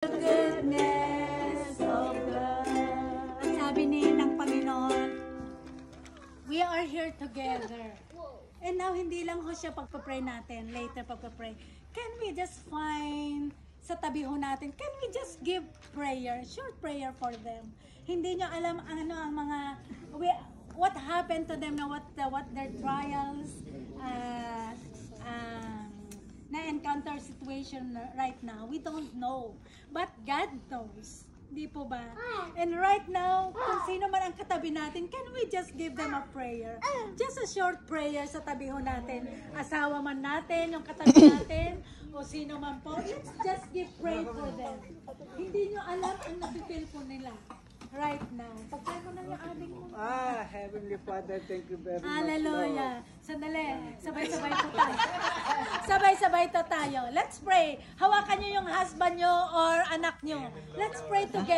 Goodness of God. Ang sabi ng Panginoon, we are here together. And now, hindi lang ho siya pagpapray natin, later pagpapray. Can we just find sa tabi ho natin, can we just give prayer, short prayer for them? Hindi nyo alam ano ang mga, what happened to them, what their trials, na-encounter situation right now. We don't know. But God knows. Di po ba? And right now, kung sino man ang katabi natin, can we just give them a prayer? Just a short prayer sa tabi ho natin. Asawa man natin, yung katabi natin, o sino man po. Let's just give prayer for them. Hindi nyo alam ang napipil po nila. Right now. Pagkain mo na yung adik mo. Heavenly Father, thank you very much, Hallelujah. Sandali. Sabay-sabay to tayo. Sabay-sabay to tayo. Let's pray. Hawakan nyo yung husband nyo or anak nyo. Let's pray together.